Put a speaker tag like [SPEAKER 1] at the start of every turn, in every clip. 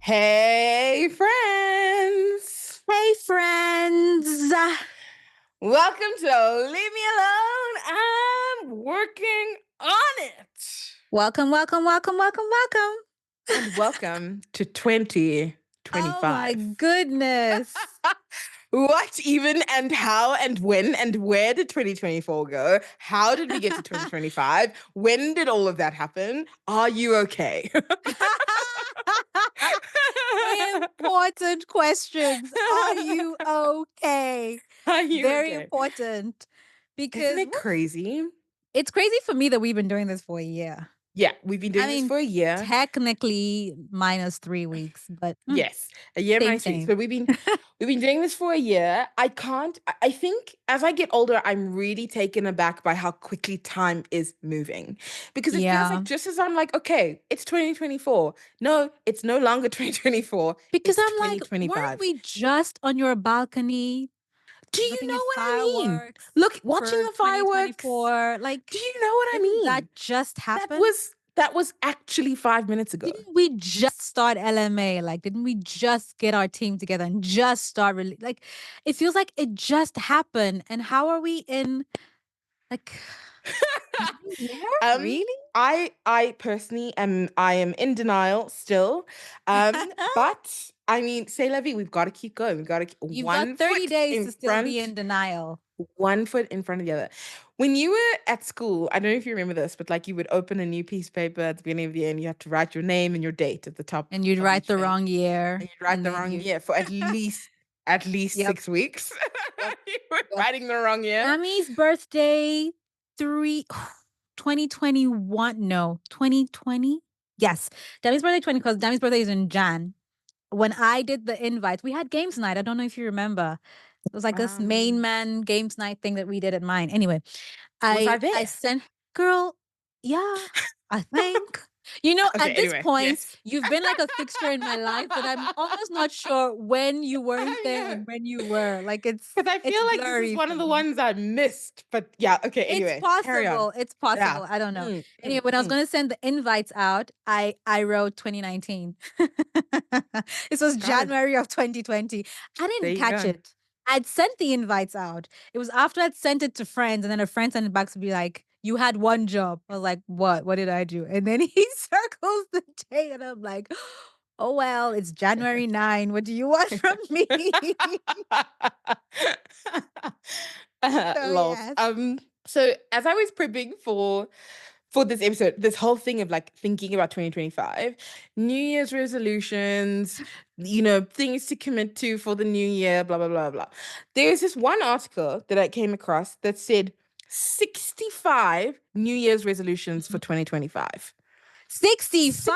[SPEAKER 1] Hey, friends.
[SPEAKER 2] Hey, friends.
[SPEAKER 1] Welcome to Leave Me Alone. I'm working on it.
[SPEAKER 2] Welcome.
[SPEAKER 1] And welcome to
[SPEAKER 2] Oh my
[SPEAKER 1] 2025.
[SPEAKER 2] goodness.
[SPEAKER 1] What even and how and when and where did 2024 go? How did we get to 2025? When did all of that happen? Are you okay?
[SPEAKER 2] Important questions. Are you okay?
[SPEAKER 1] Are you
[SPEAKER 2] Very
[SPEAKER 1] okay?
[SPEAKER 2] important
[SPEAKER 1] Isn't
[SPEAKER 2] because
[SPEAKER 1] it crazy?
[SPEAKER 2] it's crazy for me that we've been doing this for a year.
[SPEAKER 1] Yeah, we've been
[SPEAKER 2] I
[SPEAKER 1] doing this
[SPEAKER 2] mean,
[SPEAKER 1] for a year.
[SPEAKER 2] technically minus 3 weeks, but
[SPEAKER 1] Yes, a year
[SPEAKER 2] same,
[SPEAKER 1] minus weeks.
[SPEAKER 2] same.
[SPEAKER 1] But we've been doing this for a year. I think as I get older, I'm really taken aback by how quickly time is moving. Because it feels
[SPEAKER 2] Yeah.
[SPEAKER 1] like just as I'm like, okay, it's 2024. No, it's no longer 2024.
[SPEAKER 2] Because
[SPEAKER 1] It's
[SPEAKER 2] I'm like, weren't
[SPEAKER 1] 2025.
[SPEAKER 2] we just on your balcony
[SPEAKER 1] Do you
[SPEAKER 2] looking
[SPEAKER 1] know
[SPEAKER 2] at
[SPEAKER 1] what I mean?
[SPEAKER 2] fireworks
[SPEAKER 1] Look, watching
[SPEAKER 2] for
[SPEAKER 1] the fireworks.
[SPEAKER 2] 2024? Like,
[SPEAKER 1] Do you know what I
[SPEAKER 2] didn't that
[SPEAKER 1] mean?
[SPEAKER 2] just
[SPEAKER 1] That
[SPEAKER 2] happen?
[SPEAKER 1] was that was actually 5 minutes ago.
[SPEAKER 2] Didn't we just start LMA? Like, didn't we just get our team together and just start like it feels like it just happened. And how are we in like yeah,
[SPEAKER 1] Um,
[SPEAKER 2] really?
[SPEAKER 1] I personally am in denial still. But I mean, say la vie, we've got to keep going. We've got to keep
[SPEAKER 2] You've got
[SPEAKER 1] one
[SPEAKER 2] 30
[SPEAKER 1] foot
[SPEAKER 2] days
[SPEAKER 1] in
[SPEAKER 2] to still be
[SPEAKER 1] front,
[SPEAKER 2] in denial.
[SPEAKER 1] one foot in front of the other. When you were at school, I don't know if you remember this, but like you would open a new piece of paper at the beginning of the year and you have to write your name and your date at the top
[SPEAKER 2] And you'd
[SPEAKER 1] of
[SPEAKER 2] write
[SPEAKER 1] each
[SPEAKER 2] the
[SPEAKER 1] thing.
[SPEAKER 2] wrong year.
[SPEAKER 1] And you'd write
[SPEAKER 2] And
[SPEAKER 1] the
[SPEAKER 2] then
[SPEAKER 1] wrong
[SPEAKER 2] you
[SPEAKER 1] year for at least
[SPEAKER 2] Yep.
[SPEAKER 1] 6 weeks.
[SPEAKER 2] Yep.
[SPEAKER 1] You were
[SPEAKER 2] Yep.
[SPEAKER 1] writing the wrong year.
[SPEAKER 2] Tammy's birthday, 2021. No, 2020. Yes. Tammy's birthday 20 because Tammy's birthday is in Jan. When I did the invites, we had games night. I don't know if you remember. It was like this main man games night thing that we did at mine. Anyway,
[SPEAKER 1] Was I
[SPEAKER 2] I
[SPEAKER 1] there?
[SPEAKER 2] sent girl, yeah, I think. You know,
[SPEAKER 1] Okay,
[SPEAKER 2] at this
[SPEAKER 1] anyway,
[SPEAKER 2] point,
[SPEAKER 1] yes.
[SPEAKER 2] you've been like a fixture in my life, but I'm almost not sure when you weren't there and when you were. Like
[SPEAKER 1] Because I
[SPEAKER 2] it's
[SPEAKER 1] feel like this is
[SPEAKER 2] blurry
[SPEAKER 1] one
[SPEAKER 2] for
[SPEAKER 1] of the
[SPEAKER 2] me.
[SPEAKER 1] ones I missed. But yeah, okay,
[SPEAKER 2] It's
[SPEAKER 1] anyway, carry on.
[SPEAKER 2] possible. It's
[SPEAKER 1] Yeah.
[SPEAKER 2] possible. I don't know. Anyway, when I was going to send the invites out, I wrote 2019. This was
[SPEAKER 1] Got it.
[SPEAKER 2] January of 2020. I
[SPEAKER 1] There
[SPEAKER 2] didn't
[SPEAKER 1] you
[SPEAKER 2] catch
[SPEAKER 1] go.
[SPEAKER 2] it. I'd sent the invites out. It was after I'd sent it to friends, and then a friend sent it back to be like, "You had one job." I was like, "What? What did I do?" And then he circles the day, and I'm like, "Oh well, it's January 9. What do you want from me?" So
[SPEAKER 1] Lols.
[SPEAKER 2] yes.
[SPEAKER 1] So as I was prepping for this episode, this whole thing of like thinking about 2025, New Year's resolutions, things to commit to for the new year, blah, blah, blah, blah. There's this one article that I came across that said 65 New Year's resolutions for 2025.
[SPEAKER 2] 65.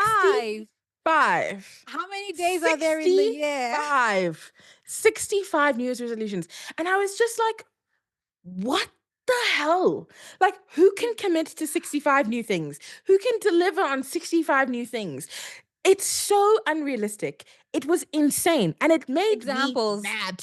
[SPEAKER 1] 65.
[SPEAKER 2] How many days are there in the year?
[SPEAKER 1] 65. 65 New Year's resolutions. And I was just like, what the hell? Like, who can commit to 65 new things? Who can deliver on 65 new things? It's so unrealistic. It was insane. And it made me
[SPEAKER 2] Examples.
[SPEAKER 1] mad.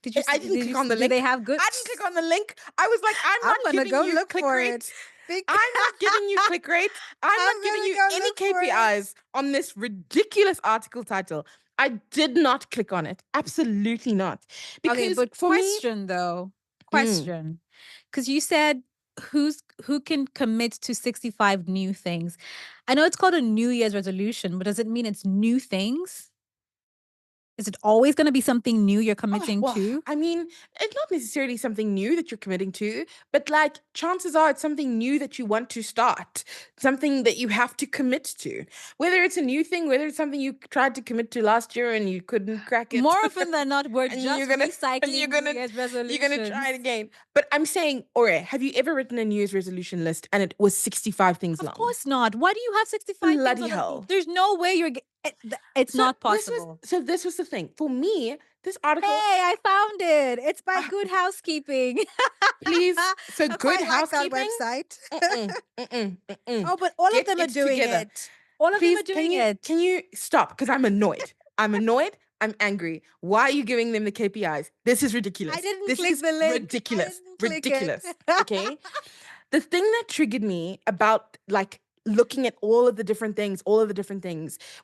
[SPEAKER 2] Did you
[SPEAKER 1] I
[SPEAKER 2] see?
[SPEAKER 1] didn't click on the
[SPEAKER 2] Do they
[SPEAKER 1] link.
[SPEAKER 2] have good?
[SPEAKER 1] I didn't click on the link. I was like, I'm not
[SPEAKER 2] gonna
[SPEAKER 1] giving
[SPEAKER 2] go
[SPEAKER 1] you
[SPEAKER 2] look
[SPEAKER 1] click
[SPEAKER 2] for
[SPEAKER 1] rate.
[SPEAKER 2] it.
[SPEAKER 1] I'm not giving you click rate. I'm
[SPEAKER 2] I'm
[SPEAKER 1] not giving
[SPEAKER 2] gonna
[SPEAKER 1] you
[SPEAKER 2] go
[SPEAKER 1] any
[SPEAKER 2] look for it.
[SPEAKER 1] KPIs on this ridiculous article title. I did not click on it. Absolutely not.
[SPEAKER 2] Okay,
[SPEAKER 1] Because
[SPEAKER 2] but
[SPEAKER 1] for me,
[SPEAKER 2] question though,
[SPEAKER 1] mm,
[SPEAKER 2] question, because you said who can commit to 65 new things. I know it's called a New Year's resolution, but does it mean it's new things? Is it always going to be something new you're
[SPEAKER 1] oh,
[SPEAKER 2] committing
[SPEAKER 1] well,
[SPEAKER 2] to?
[SPEAKER 1] I mean, it's not necessarily something new that you're committing to, but like chances are it's something new that you want to start, something that you have to commit to. Whether it's a new thing, whether it's something you tried to commit to last year and you couldn't crack it.
[SPEAKER 2] More often than not, we're
[SPEAKER 1] and
[SPEAKER 2] just
[SPEAKER 1] you're gonna and
[SPEAKER 2] recycling New Year's
[SPEAKER 1] you're gonna try
[SPEAKER 2] resolutions.
[SPEAKER 1] it again. But I'm saying, Ore, have you ever written a New Year's resolution list and it was 65 things
[SPEAKER 2] Of
[SPEAKER 1] long?
[SPEAKER 2] course not. Why do you have 65 things
[SPEAKER 1] Bloody
[SPEAKER 2] on a
[SPEAKER 1] hell.
[SPEAKER 2] there's no way it's
[SPEAKER 1] So
[SPEAKER 2] not
[SPEAKER 1] this was
[SPEAKER 2] possible.
[SPEAKER 1] so this was the thing. For me, this
[SPEAKER 2] Hey,
[SPEAKER 1] article,
[SPEAKER 2] I found it. It's by
[SPEAKER 1] ah,
[SPEAKER 2] Good Housekeeping.
[SPEAKER 1] please, so
[SPEAKER 2] I
[SPEAKER 1] good
[SPEAKER 2] quite like that
[SPEAKER 1] housekeeping.
[SPEAKER 2] website.
[SPEAKER 1] Mm-mm.
[SPEAKER 2] Oh, but all of
[SPEAKER 1] Get
[SPEAKER 2] them are
[SPEAKER 1] it
[SPEAKER 2] doing
[SPEAKER 1] together.
[SPEAKER 2] it. All of them
[SPEAKER 1] Please,
[SPEAKER 2] are doing it.
[SPEAKER 1] can you stop? Because I'm annoyed. I'm annoyed. I'm angry. Why are you giving them the KPIs? This is
[SPEAKER 2] I
[SPEAKER 1] ridiculous.
[SPEAKER 2] didn't
[SPEAKER 1] This
[SPEAKER 2] click
[SPEAKER 1] is
[SPEAKER 2] the link. I
[SPEAKER 1] ridiculous.
[SPEAKER 2] didn't click it.
[SPEAKER 1] Ridiculous. Okay. The thing that triggered me about like looking at all of the different things,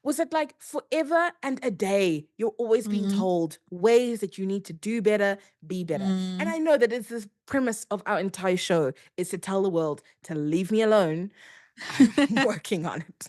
[SPEAKER 1] was that like forever and a day, you're always being
[SPEAKER 2] Mm,
[SPEAKER 1] told ways that you need to do better, be better. And
[SPEAKER 2] mm.
[SPEAKER 1] I know that it's this premise of our entire show is to tell the world to leave me alone. I'm working on it.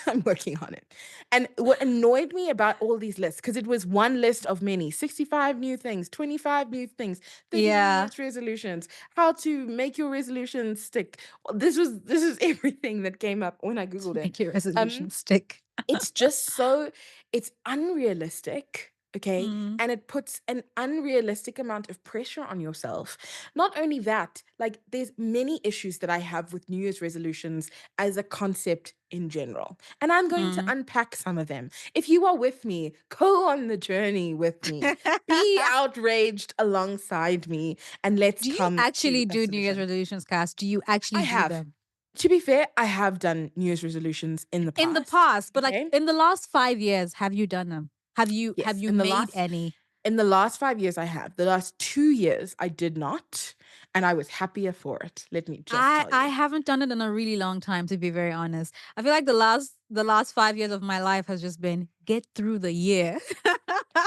[SPEAKER 1] I'm working on it. And what annoyed me about all these lists, because it was one list of many 65 new things, 25 new things, 30 New
[SPEAKER 2] Yeah.
[SPEAKER 1] Year's resolutions, how to make your resolutions stick. This is everything that came up when I
[SPEAKER 2] To
[SPEAKER 1] Googled it.
[SPEAKER 2] make your
[SPEAKER 1] Um,
[SPEAKER 2] resolution stick.
[SPEAKER 1] it's just so it's unrealistic, okay,
[SPEAKER 2] Mm,
[SPEAKER 1] and it puts an unrealistic amount of pressure on yourself. Not only that, like there's many issues that I have with New Year's resolutions as a concept in general, and I'm going to
[SPEAKER 2] mm.
[SPEAKER 1] unpack some of them. If you are with me, go on the journey with me, be outraged alongside me, and let's
[SPEAKER 2] Do you
[SPEAKER 1] come to
[SPEAKER 2] actually
[SPEAKER 1] a
[SPEAKER 2] do New Year's
[SPEAKER 1] solution.
[SPEAKER 2] resolutions, Cass? Do you
[SPEAKER 1] I
[SPEAKER 2] actually do
[SPEAKER 1] have,
[SPEAKER 2] them?
[SPEAKER 1] to be fair, I have done New Year's resolutions in the
[SPEAKER 2] In the
[SPEAKER 1] past,
[SPEAKER 2] past, but like
[SPEAKER 1] okay.
[SPEAKER 2] in the last 5 years, have you done them? Have
[SPEAKER 1] Yes,
[SPEAKER 2] you made any?
[SPEAKER 1] in the last 5 years I have. The last 2 years I did not, and I was happier for it. Let me just tell
[SPEAKER 2] I
[SPEAKER 1] you.
[SPEAKER 2] haven't done it in a really long time, to be very honest. I feel like the last 5 years of my life has just been get through the year.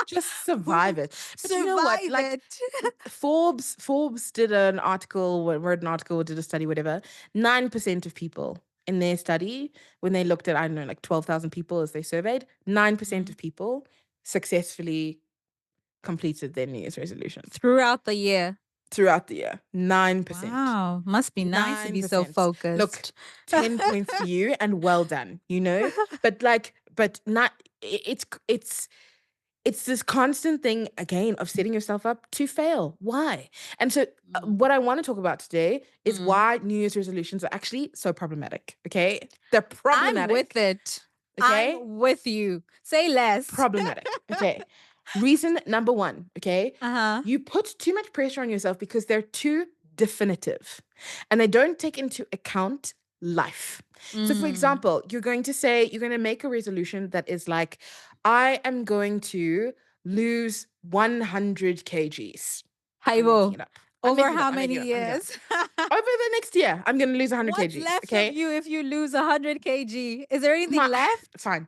[SPEAKER 1] Just survive it. But you know what?
[SPEAKER 2] Survive
[SPEAKER 1] Like
[SPEAKER 2] it.
[SPEAKER 1] Forbes did an article, wrote an article, did a study, whatever. 9% of people in their study, when they looked at, I don't know, like 12,000 people as they surveyed, 9%
[SPEAKER 2] Mm.
[SPEAKER 1] of people successfully completed their New Year's resolutions
[SPEAKER 2] Throughout the year.
[SPEAKER 1] throughout the year. 9%.
[SPEAKER 2] Wow, must be nice to be so
[SPEAKER 1] 9%. Look,
[SPEAKER 2] focused.
[SPEAKER 1] 10 points to you and well done, you know? But like, but not, it's this constant thing again of setting yourself up to fail. Why? And so,
[SPEAKER 2] Mm,
[SPEAKER 1] what I want to talk about today is
[SPEAKER 2] mm.
[SPEAKER 1] why New Year's resolutions are actually so problematic. Okay. They're
[SPEAKER 2] I'm with
[SPEAKER 1] problematic.
[SPEAKER 2] it.
[SPEAKER 1] Okay.
[SPEAKER 2] I'm with you. Say less.
[SPEAKER 1] Problematic. Okay. Reason number one, okay?
[SPEAKER 2] Uh-huh.
[SPEAKER 1] You put too much pressure on yourself because they're too definitive and they don't take into account life. So, for
[SPEAKER 2] Mm.
[SPEAKER 1] example, you're going to make a resolution that is like, I am going to lose 100 kgs. I'm making
[SPEAKER 2] Haibo,
[SPEAKER 1] it up. I'm
[SPEAKER 2] over
[SPEAKER 1] making it up.
[SPEAKER 2] how
[SPEAKER 1] I'm making
[SPEAKER 2] many
[SPEAKER 1] it up. I'm making it up.
[SPEAKER 2] years?
[SPEAKER 1] Over the next year, I'm going to lose 100
[SPEAKER 2] What's
[SPEAKER 1] kgs.
[SPEAKER 2] left of
[SPEAKER 1] Okay.
[SPEAKER 2] you if you lose 100 kg? Is there anything
[SPEAKER 1] My,
[SPEAKER 2] left?
[SPEAKER 1] fine.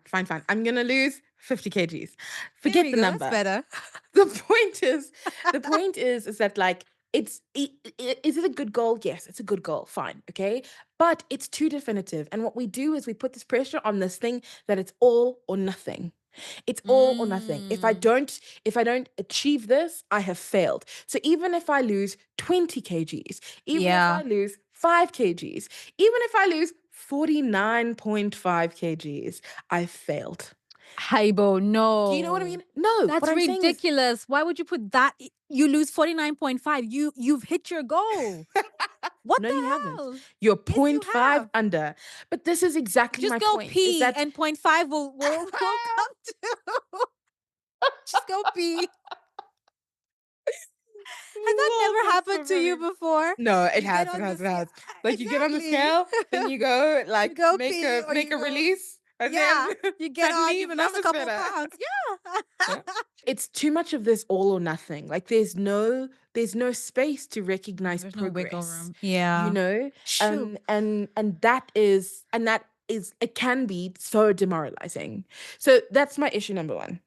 [SPEAKER 1] I'm going to lose 50 kgs.
[SPEAKER 2] There
[SPEAKER 1] Forget
[SPEAKER 2] we
[SPEAKER 1] the
[SPEAKER 2] go. That's
[SPEAKER 1] number.
[SPEAKER 2] better.
[SPEAKER 1] the point is the point is that like is it a good goal? Yes, it's a good goal, fine, okay, but it's too definitive, and what we do is we put this pressure on this thing that it's all or nothing. It's all or nothing. if i
[SPEAKER 2] Mm.
[SPEAKER 1] don't if I don't achieve this, I have failed. So even if I lose 20 kgs, even if I
[SPEAKER 2] Yeah.
[SPEAKER 1] lose 5 kgs, even if I lose 49.5 kgs, I failed.
[SPEAKER 2] Haibo,
[SPEAKER 1] Do you know what I
[SPEAKER 2] no.
[SPEAKER 1] mean? No, what
[SPEAKER 2] That's
[SPEAKER 1] I'm saying is
[SPEAKER 2] ridiculous. Why would you put that? You lose 49.5. You've hit your goal. What
[SPEAKER 1] no,
[SPEAKER 2] the
[SPEAKER 1] you haven't.
[SPEAKER 2] hell?
[SPEAKER 1] You're
[SPEAKER 2] Yes, you
[SPEAKER 1] point 0.5
[SPEAKER 2] have.
[SPEAKER 1] under. But this is exactly
[SPEAKER 2] Just
[SPEAKER 1] my
[SPEAKER 2] go
[SPEAKER 1] point is
[SPEAKER 2] pee
[SPEAKER 1] that
[SPEAKER 2] and point 0.5 will come to. Just go pee. Has that
[SPEAKER 1] love,
[SPEAKER 2] never
[SPEAKER 1] that's so
[SPEAKER 2] happened to you
[SPEAKER 1] funny.
[SPEAKER 2] before?
[SPEAKER 1] No, it
[SPEAKER 2] You get
[SPEAKER 1] has, it
[SPEAKER 2] on the
[SPEAKER 1] has, it
[SPEAKER 2] scale.
[SPEAKER 1] has. Like you get on the
[SPEAKER 2] Exactly.
[SPEAKER 1] scale, then you go
[SPEAKER 2] You
[SPEAKER 1] like
[SPEAKER 2] go
[SPEAKER 1] make
[SPEAKER 2] pee
[SPEAKER 1] a
[SPEAKER 2] or
[SPEAKER 1] make
[SPEAKER 2] you
[SPEAKER 1] a
[SPEAKER 2] go,
[SPEAKER 1] release, and then
[SPEAKER 2] yeah, you get on,
[SPEAKER 1] suddenly
[SPEAKER 2] you've
[SPEAKER 1] the
[SPEAKER 2] lost a
[SPEAKER 1] number's
[SPEAKER 2] couple
[SPEAKER 1] better.
[SPEAKER 2] pounds. Yeah.
[SPEAKER 1] Yeah. It's too much of this all or nothing. Like there's no space to recognize
[SPEAKER 2] There's no wiggle
[SPEAKER 1] progress,
[SPEAKER 2] room.
[SPEAKER 1] you
[SPEAKER 2] Yeah.
[SPEAKER 1] know?
[SPEAKER 2] Shoo.
[SPEAKER 1] And that is it can be so demoralizing. So that's my issue number one.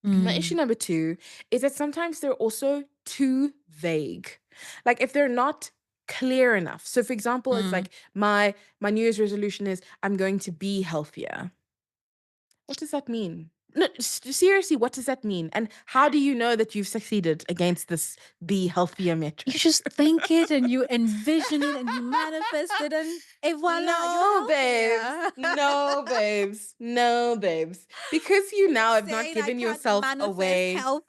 [SPEAKER 1] My issue
[SPEAKER 2] Mm,
[SPEAKER 1] number two is that sometimes they're also too vague. Like if they're not clear enough. So for example, it's
[SPEAKER 2] mm.
[SPEAKER 1] like my New Year's resolution is I'm going to be healthier. What does that mean? No, seriously, what does that mean? And how do you know that you've succeeded against this be healthier
[SPEAKER 2] You
[SPEAKER 1] metric?
[SPEAKER 2] just think it and you envision it and you manifest it and voila, you're
[SPEAKER 1] No, babes.
[SPEAKER 2] healthier.
[SPEAKER 1] No, babes. No, babes. Because you
[SPEAKER 2] You're
[SPEAKER 1] now have not
[SPEAKER 2] saying I
[SPEAKER 1] given
[SPEAKER 2] can't
[SPEAKER 1] yourself
[SPEAKER 2] manifest
[SPEAKER 1] away.
[SPEAKER 2] health.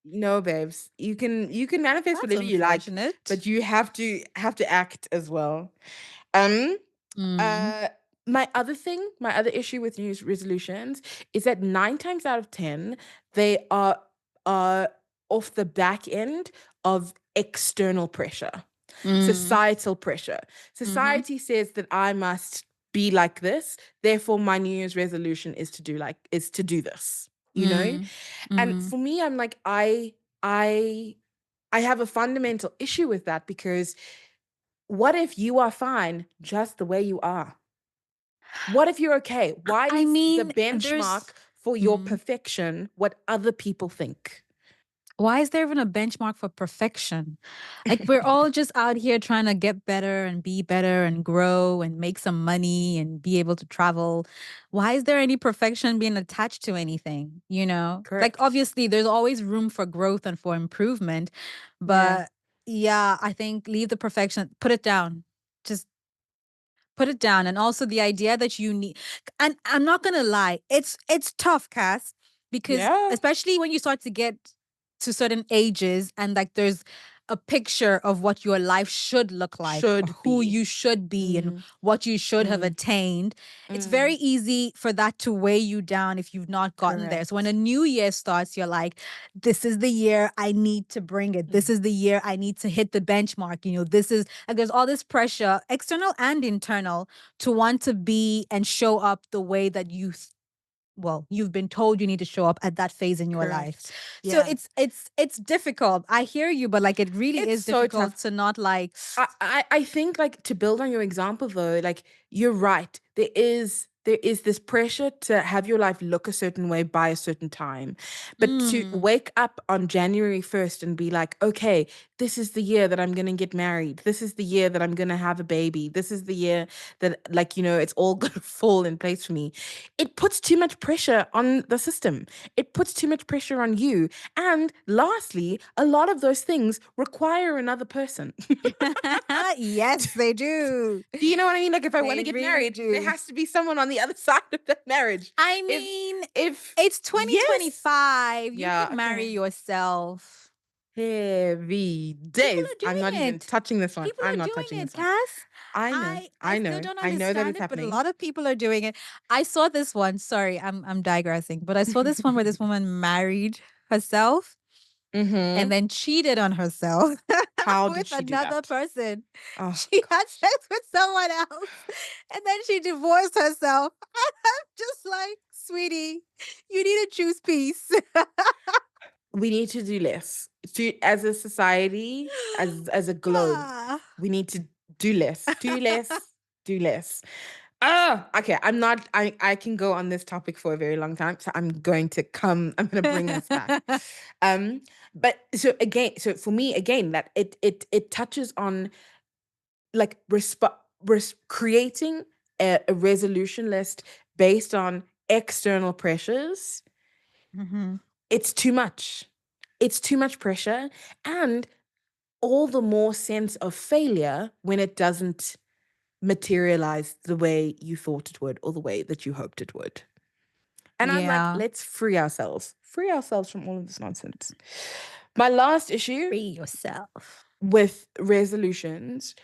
[SPEAKER 1] No, babes. You can manifest
[SPEAKER 2] That's
[SPEAKER 1] whatever you like,
[SPEAKER 2] unfortunate.
[SPEAKER 1] but you have to act as well. Um
[SPEAKER 2] Mm,
[SPEAKER 1] uh my other issue with New Year's resolutions is that 9 times out of 10 they are off the back end of external pressure,
[SPEAKER 2] mm,
[SPEAKER 1] societal pressure.
[SPEAKER 2] mhm,
[SPEAKER 1] Society says that I must be like this, therefore my New Year's resolution is to do this, you know?
[SPEAKER 2] mm,
[SPEAKER 1] And
[SPEAKER 2] mm,
[SPEAKER 1] for me, I'm like, I I have a fundamental issue with that because What if you are fine just the way you are? What if you're okay? Why
[SPEAKER 2] I
[SPEAKER 1] is the
[SPEAKER 2] mean,
[SPEAKER 1] benchmark
[SPEAKER 2] there's
[SPEAKER 1] for your
[SPEAKER 2] mm,
[SPEAKER 1] perfection what other people think?
[SPEAKER 2] why is there even a benchmark for perfection? Like, we're all just out here trying to get better and be better and grow and make some money and be able to travel. Why is there any perfection being attached to anything? You know, like,
[SPEAKER 1] Correct.
[SPEAKER 2] obviously, there's always room for growth and for improvement.
[SPEAKER 1] Yeah.
[SPEAKER 2] But yeah, I think leave the perfection, put it down. Just put it down. And also the idea that you need, and I'm not gonna lie, it's tough, Cass, because
[SPEAKER 1] Yeah.
[SPEAKER 2] especially when you start to get to certain ages and like there's a picture of what your life should look like, or
[SPEAKER 1] Should
[SPEAKER 2] who
[SPEAKER 1] be.
[SPEAKER 2] you should be and
[SPEAKER 1] Mm,
[SPEAKER 2] what you should have
[SPEAKER 1] mm,
[SPEAKER 2] attained. It's very
[SPEAKER 1] mm.
[SPEAKER 2] easy for that to weigh you down if you've not gotten there. So when a
[SPEAKER 1] Correct.
[SPEAKER 2] new year starts, you're like, this is the year I need to bring it. This
[SPEAKER 1] Mm.
[SPEAKER 2] is the year I need to hit the benchmark. You know, this is like there's all this pressure, external and internal, to want to be and show up the way that you've been told you need to show up at that phase in your life.
[SPEAKER 1] Correct.
[SPEAKER 2] So
[SPEAKER 1] Yeah.
[SPEAKER 2] it's difficult. I hear you, but like it really
[SPEAKER 1] It's
[SPEAKER 2] is
[SPEAKER 1] so
[SPEAKER 2] difficult
[SPEAKER 1] tough.
[SPEAKER 2] to not like
[SPEAKER 1] I think like to build on your example though, like you're right. There is this pressure to have your life look a certain way by a certain time. But to
[SPEAKER 2] mm,
[SPEAKER 1] wake up on January 1st and be like, okay, this is the year that I'm gonna get married. This is the year that I'm gonna have a baby. This is the year that like, it's all gonna fall in place for me. It puts too much pressure on the system. It puts too much pressure on you. And lastly, a lot of those things require another person.
[SPEAKER 2] yes, they do.
[SPEAKER 1] Do you know what I mean? Like if I want
[SPEAKER 2] They
[SPEAKER 1] to get
[SPEAKER 2] really
[SPEAKER 1] married, there
[SPEAKER 2] do.
[SPEAKER 1] has to be someone on the other side of that marriage.
[SPEAKER 2] I
[SPEAKER 1] If
[SPEAKER 2] mean,
[SPEAKER 1] if
[SPEAKER 2] it's
[SPEAKER 1] yes,
[SPEAKER 2] 2025. You
[SPEAKER 1] yeah,
[SPEAKER 2] can marry
[SPEAKER 1] okay.
[SPEAKER 2] yourself.
[SPEAKER 1] Heavy
[SPEAKER 2] People
[SPEAKER 1] days.
[SPEAKER 2] are
[SPEAKER 1] I'm not
[SPEAKER 2] doing
[SPEAKER 1] even
[SPEAKER 2] it.
[SPEAKER 1] touching this one.
[SPEAKER 2] People
[SPEAKER 1] I'm
[SPEAKER 2] are
[SPEAKER 1] not
[SPEAKER 2] doing
[SPEAKER 1] touching
[SPEAKER 2] it,
[SPEAKER 1] this one.
[SPEAKER 2] Cass.
[SPEAKER 1] I know.
[SPEAKER 2] I
[SPEAKER 1] I
[SPEAKER 2] still
[SPEAKER 1] know.
[SPEAKER 2] don't
[SPEAKER 1] I know that
[SPEAKER 2] understand
[SPEAKER 1] it's
[SPEAKER 2] it, but a
[SPEAKER 1] happening.
[SPEAKER 2] lot of people are doing it. I saw this one. Sorry, I'm digressing, but I saw this one where this woman married herself and
[SPEAKER 1] Mm-hmm.
[SPEAKER 2] then cheated on herself
[SPEAKER 1] How did
[SPEAKER 2] with
[SPEAKER 1] she do
[SPEAKER 2] another
[SPEAKER 1] that?
[SPEAKER 2] person.
[SPEAKER 1] Oh
[SPEAKER 2] She
[SPEAKER 1] God.
[SPEAKER 2] had sex with someone else and then she divorced herself. I'm just like, sweetie, you need to choose peace.
[SPEAKER 1] We need to do less. As a society, as a globe,
[SPEAKER 2] Ah.
[SPEAKER 1] we need to do less. Do less. Do less. Oh, okay. I can go on this topic for a very long time. So I'm gonna bring us back. Um, but so for me, again, that it touches on like creating a resolution list based on external pressures.
[SPEAKER 2] Mhm.
[SPEAKER 1] It's too much. It's too much pressure. And all the more sense of failure when it doesn't materialize the way you thought it would or the way that you hoped it would. And I'm like,
[SPEAKER 2] Yeah.
[SPEAKER 1] let's free ourselves from all of this nonsense. My last issue
[SPEAKER 2] Free yourself.
[SPEAKER 1] with resolutions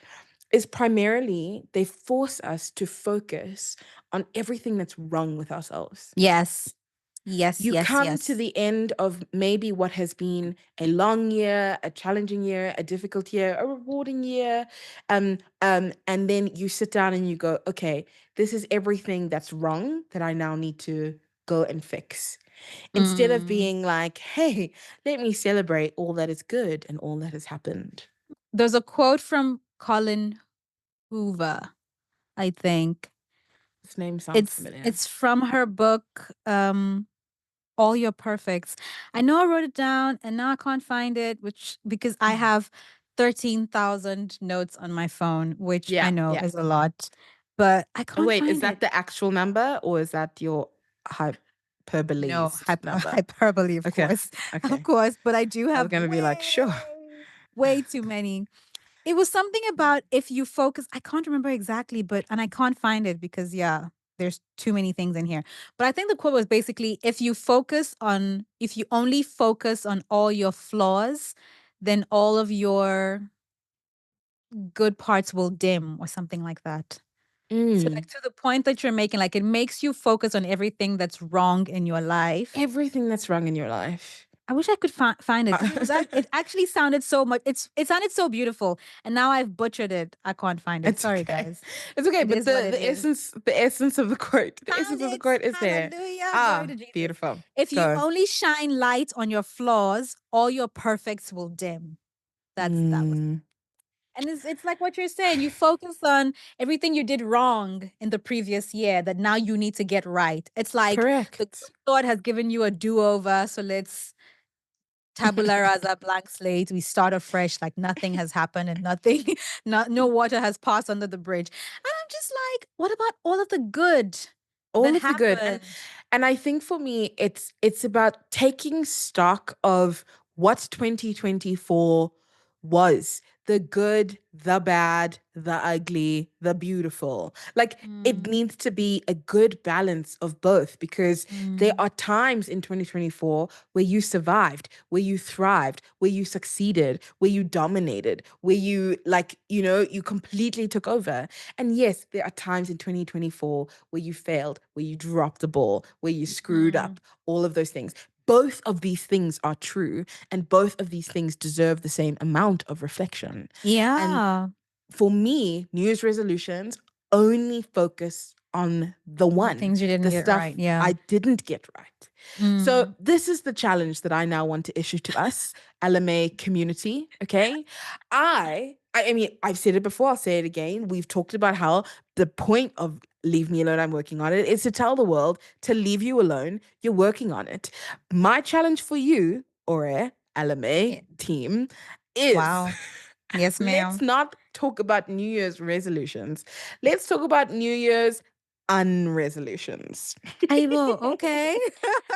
[SPEAKER 1] is primarily they force us to focus on everything that's wrong with ourselves.
[SPEAKER 2] Yes. Yes,
[SPEAKER 1] You
[SPEAKER 2] yes,
[SPEAKER 1] come to
[SPEAKER 2] yes.
[SPEAKER 1] the end of maybe what has been a long year, a challenging year, a difficult year, a rewarding year, and then you sit down and you go, okay, this is everything that's wrong that I now need to go and fix. Instead of
[SPEAKER 2] Mm.
[SPEAKER 1] being like, hey, let me celebrate all that is good and all that has happened.
[SPEAKER 2] There's a quote from Colin Hoover, I think.
[SPEAKER 1] This name sounds
[SPEAKER 2] It's
[SPEAKER 1] familiar.
[SPEAKER 2] it's from her book, All Your Perfects. I know I wrote it down and now I can't find it, which because I have 13,000 notes on my phone, which I
[SPEAKER 1] Yeah,
[SPEAKER 2] know
[SPEAKER 1] yeah.
[SPEAKER 2] is a lot, but I
[SPEAKER 1] Oh,
[SPEAKER 2] can't
[SPEAKER 1] wait, is
[SPEAKER 2] find it.
[SPEAKER 1] that the actual number or is that your
[SPEAKER 2] No,
[SPEAKER 1] hyperboleized number?
[SPEAKER 2] hyperbole, of
[SPEAKER 1] Okay,
[SPEAKER 2] course, of
[SPEAKER 1] okay.
[SPEAKER 2] course, but I do
[SPEAKER 1] I was
[SPEAKER 2] have
[SPEAKER 1] gonna be like, sure.
[SPEAKER 2] way too many. It was something about if you focus, I can't remember exactly, but and I can't find it because yeah, there's too many things in here. But I think the quote was basically if you only focus on all your flaws, then all of your good parts will dim or something like that. So like
[SPEAKER 1] Mm.
[SPEAKER 2] to the point that you're making, like it makes you focus on everything that's wrong in your life.
[SPEAKER 1] Everything that's wrong in your life.
[SPEAKER 2] I wish I could find it because it actually sounded so much. It sounded so beautiful, and now I've butchered it. I can't find it.
[SPEAKER 1] It's
[SPEAKER 2] Sorry,
[SPEAKER 1] okay.
[SPEAKER 2] guys.
[SPEAKER 1] It's okay,
[SPEAKER 2] It
[SPEAKER 1] but
[SPEAKER 2] is what
[SPEAKER 1] the
[SPEAKER 2] it
[SPEAKER 1] the
[SPEAKER 2] is.
[SPEAKER 1] essence of the quote, the
[SPEAKER 2] Found
[SPEAKER 1] essence of the
[SPEAKER 2] it.
[SPEAKER 1] quote is there.
[SPEAKER 2] Hallelujah. Glory
[SPEAKER 1] Ah,
[SPEAKER 2] to Jesus.
[SPEAKER 1] beautiful.
[SPEAKER 2] If you
[SPEAKER 1] Go.
[SPEAKER 2] only shine light on your flaws, all your perfects will dim. That was.
[SPEAKER 1] Mm.
[SPEAKER 2] And it's like what you're saying, you focus on everything you did wrong in the previous year that now you need to get right. It's like the good
[SPEAKER 1] Correct.
[SPEAKER 2] Lord has given you a do-over, so let's tabula rasa, blank slate. We start afresh like nothing has happened and nothing, no water has passed under the bridge. And I'm just like, what about all of the good that
[SPEAKER 1] All of the good.
[SPEAKER 2] happened?
[SPEAKER 1] And I think for me it's about taking stock of what 2024 was. The good, the bad, the ugly, the beautiful. Like it
[SPEAKER 2] Mm,
[SPEAKER 1] needs to be a good balance of both, because there
[SPEAKER 2] mm,
[SPEAKER 1] are times in 2024 where you survived, where you thrived, where you succeeded, where you dominated, where you, like, you completely took over. And yes, there are times in 2024 where you failed, where you dropped the ball, where you screwed
[SPEAKER 2] mm.
[SPEAKER 1] up, all of those things. Both of these things are true, and both of these things deserve the same amount of reflection. And
[SPEAKER 2] Yeah.
[SPEAKER 1] for me, New Year's resolutions only focus on the
[SPEAKER 2] On the
[SPEAKER 1] one,
[SPEAKER 2] things you didn't
[SPEAKER 1] the
[SPEAKER 2] get right.
[SPEAKER 1] stuff
[SPEAKER 2] Yeah.
[SPEAKER 1] I didn't get right. So
[SPEAKER 2] Mm.
[SPEAKER 1] this is the challenge that I now want to issue to us, LMA community. Okay. I mean, I've said it before, I'll say it again. We've talked about how the point of Leave Me Alone, I'm working on it, is to tell the world to leave you alone. You're working on it. My challenge for you, or LMA
[SPEAKER 2] Yeah.
[SPEAKER 1] team, is
[SPEAKER 2] Wow. Yes,
[SPEAKER 1] let's
[SPEAKER 2] ma'am.
[SPEAKER 1] not talk about New Year's resolutions. Let's talk about New Year's unresolutions.
[SPEAKER 2] I will. Okay.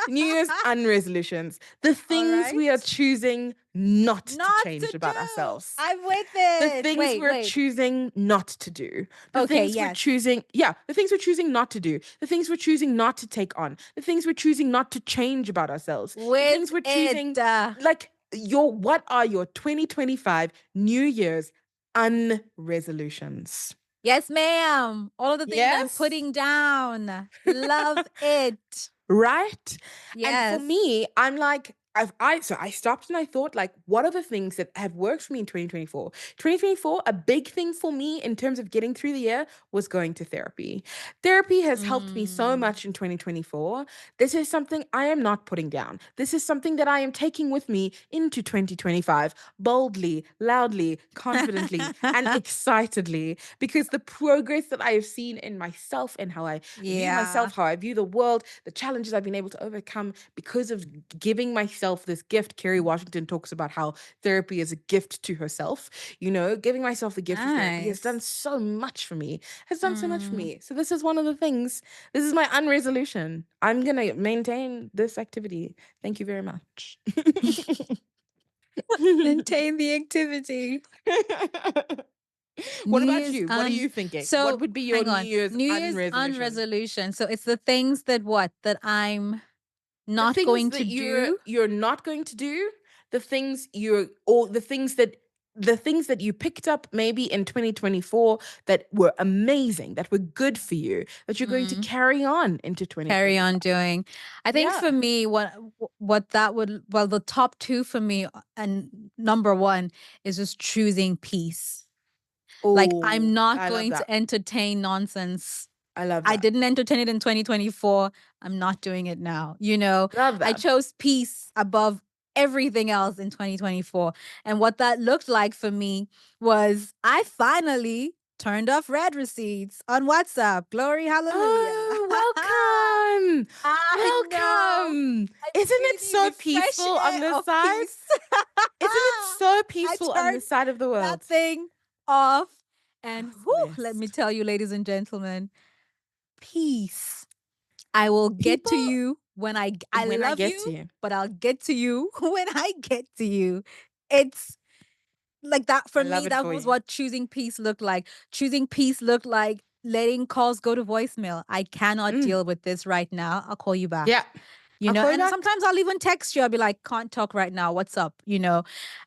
[SPEAKER 1] New Year's unresolutions. The
[SPEAKER 2] All
[SPEAKER 1] things
[SPEAKER 2] right.
[SPEAKER 1] we are choosing not to
[SPEAKER 2] Not
[SPEAKER 1] change
[SPEAKER 2] to
[SPEAKER 1] about
[SPEAKER 2] do.
[SPEAKER 1] ourselves.
[SPEAKER 2] I'm with
[SPEAKER 1] The
[SPEAKER 2] it.
[SPEAKER 1] things
[SPEAKER 2] Wait,
[SPEAKER 1] we're
[SPEAKER 2] wait.
[SPEAKER 1] choosing not to do. The
[SPEAKER 2] Okay,
[SPEAKER 1] things we're
[SPEAKER 2] yes.
[SPEAKER 1] choosing, yeah, the things we're choosing not to do. The things we're choosing not to take on. The things we're choosing not to change about ourselves. The
[SPEAKER 2] With
[SPEAKER 1] things we're
[SPEAKER 2] it.
[SPEAKER 1] choosing, like, what are your 2025 New Year's unresolutions?
[SPEAKER 2] Yes, ma'am. All of the things I'm
[SPEAKER 1] Yes?
[SPEAKER 2] putting down. Love it.
[SPEAKER 1] Right? And for
[SPEAKER 2] Yes.
[SPEAKER 1] me, I'm like, I stopped and I thought, like, what are the things that have worked for me in 2024? 2024, a big thing for me in terms of getting through the year was going to therapy. Therapy has helped me so
[SPEAKER 2] Mm.
[SPEAKER 1] much in 2024. This is something I am not putting down. This is something that I am taking with me into 2025, boldly, loudly, confidently, and excitedly, because the progress that I have seen in myself and how I view
[SPEAKER 2] Yeah.
[SPEAKER 1] myself, how I view the world, the challenges I've been able to overcome because of giving myself this gift. Kerry Washington talks about how therapy is a gift to herself. Giving myself the gift of therapy has done
[SPEAKER 2] Nice.
[SPEAKER 1] so much for me, has done so much for
[SPEAKER 2] Mm.
[SPEAKER 1] me. So this is one of the things. This is my unresolution. I'm going to maintain this activity. Thank you very much.
[SPEAKER 2] Maintain the activity.
[SPEAKER 1] What
[SPEAKER 2] New
[SPEAKER 1] about
[SPEAKER 2] Year's
[SPEAKER 1] you? What are you thinking? What
[SPEAKER 2] so
[SPEAKER 1] would be your
[SPEAKER 2] hang
[SPEAKER 1] New
[SPEAKER 2] on.
[SPEAKER 1] Year's
[SPEAKER 2] New Year's
[SPEAKER 1] unresolution?
[SPEAKER 2] unresolution. So it's the things that what? That I'm
[SPEAKER 1] The
[SPEAKER 2] not
[SPEAKER 1] things
[SPEAKER 2] going to
[SPEAKER 1] that you're
[SPEAKER 2] do.
[SPEAKER 1] you're not going to do, the things you're or the things that you picked up maybe in 2024 that were amazing, that were good for you, that you're going to
[SPEAKER 2] Mm.
[SPEAKER 1] carry on into
[SPEAKER 2] Carry
[SPEAKER 1] 2025.
[SPEAKER 2] on doing. I think
[SPEAKER 1] Yeah.
[SPEAKER 2] for me, what that would well, the top two for me, and number one is just choosing peace. Like I'm
[SPEAKER 1] Oh,
[SPEAKER 2] not
[SPEAKER 1] I love
[SPEAKER 2] going
[SPEAKER 1] that.
[SPEAKER 2] to entertain nonsense.
[SPEAKER 1] I love
[SPEAKER 2] I
[SPEAKER 1] that.
[SPEAKER 2] didn't entertain it in 2024. I'm not doing it now.
[SPEAKER 1] Love
[SPEAKER 2] I
[SPEAKER 1] that.
[SPEAKER 2] chose peace above everything else in 2024. And what that looked like for me was I finally turned off red receipts on WhatsApp. Glory, hallelujah.
[SPEAKER 1] Oh, welcome.
[SPEAKER 2] I know.
[SPEAKER 1] Welcome.
[SPEAKER 2] I'm
[SPEAKER 1] Isn't it
[SPEAKER 2] breathing
[SPEAKER 1] so
[SPEAKER 2] the fresh
[SPEAKER 1] peaceful on
[SPEAKER 2] air
[SPEAKER 1] this
[SPEAKER 2] of
[SPEAKER 1] side?
[SPEAKER 2] peace.
[SPEAKER 1] Isn't it so
[SPEAKER 2] I
[SPEAKER 1] peaceful on
[SPEAKER 2] turned
[SPEAKER 1] this side of the
[SPEAKER 2] that
[SPEAKER 1] world?
[SPEAKER 2] thing off.
[SPEAKER 1] Oh,
[SPEAKER 2] And
[SPEAKER 1] it's the
[SPEAKER 2] whew, let me
[SPEAKER 1] best.
[SPEAKER 2] tell you, ladies and gentlemen, peace. I will get to
[SPEAKER 1] People,
[SPEAKER 2] you when I
[SPEAKER 1] when I
[SPEAKER 2] love
[SPEAKER 1] get to
[SPEAKER 2] you,
[SPEAKER 1] you.
[SPEAKER 2] but I'll get to you when I get to you. It's like that for
[SPEAKER 1] I love
[SPEAKER 2] me,
[SPEAKER 1] it
[SPEAKER 2] that
[SPEAKER 1] for
[SPEAKER 2] was
[SPEAKER 1] you.
[SPEAKER 2] what choosing peace looked like. Choosing peace looked like letting calls go to voicemail. I cannot
[SPEAKER 1] Mm,
[SPEAKER 2] deal with this right now. I'll call you back.
[SPEAKER 1] yeah. I'll call you
[SPEAKER 2] And
[SPEAKER 1] back.
[SPEAKER 2] sometimes I'll even text you. I'll be like, can't talk right now. What's up?